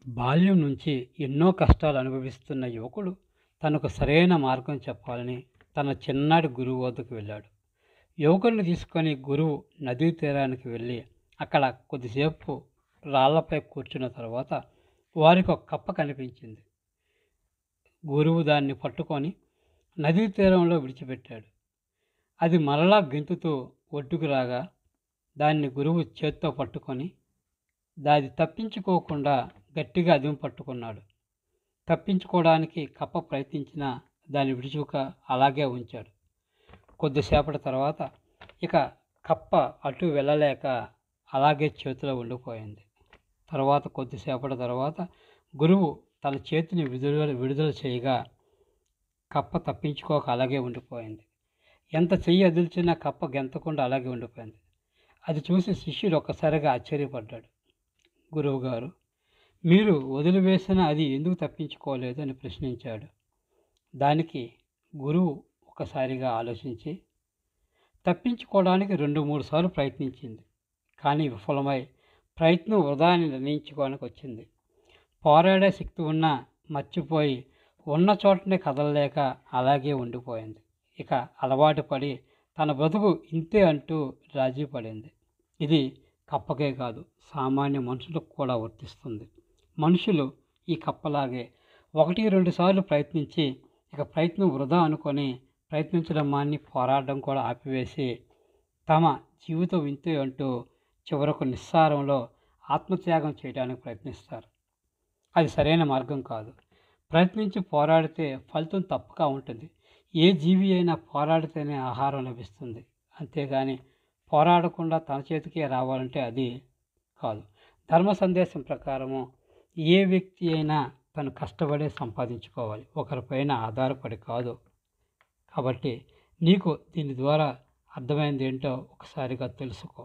బాల్యం నుంచి ఎన్నో కష్టాలు అనుభవిస్తున్న యువకుడు తనకు సరైన మార్గం చెప్పాలని తన చిన్నాటి గురువు వద్దకు వెళ్ళాడు. యువకుడిని తీసుకొని గురువు నదీ తీరానికి వెళ్ళి అక్కడ కొద్దిసేపు రాళ్లపై కూర్చున్న తర్వాత వారికి ఒక కప్ప కనిపించింది. గురువు దాన్ని పట్టుకొని నదీ తీరంలో విడిచిపెట్టాడు. అది మరలా గెంతుతూ ఒడ్డుకు రాగా దాన్ని గురువు చేత్తో పట్టుకొని దాది తప్పించుకోకుండా గట్టిగా అదిమి పట్టుకున్నాడు. తప్పించుకోవడానికి కప్ప ప్రయత్నించినా దాన్ని విడుచుక అలాగే ఉంచాడు. కొద్దిసేపటి తర్వాత ఇక కప్ప అటు వెళ్ళలేక అలాగే చేతిలో ఉండిపోయింది. కొద్దిసేపటి తర్వాత గురువు తన చేతిని విడుదల చేయగా కప్ప తప్పించుకోక అలాగే ఉండిపోయింది. ఎంత చెయ్యి అదిల్చినా కప్ప గెంతకుండా అలాగే ఉండిపోయింది. అది చూసి శిష్యుడు ఒక్కసారిగా ఆశ్చర్యపడ్డాడు. గురువుగారు, మీరు వదిలివేసిన అది ఎందుకు తప్పించుకోలేదు అని ప్రశ్నించాడు. దానికి గురువు ఒకసారిగా ఆలోచించి తప్పించుకోవడానికి 2-3 సార్లు ప్రయత్నించింది, కానీ విఫలమై ప్రయత్నం వృధా అని నిర్ణయించుకోవడానికి వచ్చింది. పోరాడే శక్తి ఉన్నా మర్చిపోయి ఉన్న చోటనే కదలలేక అలాగే ఉండిపోయింది. ఇక అలవాటు పడి తన బ్రతుకు ఇంతే అంటూ రాజీ పడింది. ఇది కప్పకే కాదు, సామాన్య మనుషులకు కూడా వర్తిస్తుంది. మనుషులు ఈ కప్పలాగే 1-2 సార్లు ప్రయత్నించి ఇక ప్రయత్నం వృధా అనుకొని ప్రయత్నించడం మాని పోరాడడం కూడా ఆపివేసి తమ జీవితం ఇంతే అంటూ చివరకు నిస్సారంలో ఆత్మత్యాగం చేయడానికి ప్రయత్నిస్తారు. అది సరైన మార్గం కాదు. ప్రయత్నించి పోరాడితే ఫలితం తప్పక ఉంటుంది. ఏ జీవి అయినా పోరాడితేనే ఆహారం లభిస్తుంది, అంతేగాని పోరాడకుండా తన చేతికే రావాలంటే అది కాదు. ధర్మ సందేశం ప్రకారము ఏ వ్యక్తి అయినా తను కష్టపడే సంపాదించుకోవాలి, ఒకరిపైన ఆధారపడి కాదు. కాబట్టి నీకు దీని ద్వారా అర్థమైంది ఏంటో ఒకసారిగా తెలుసుకో.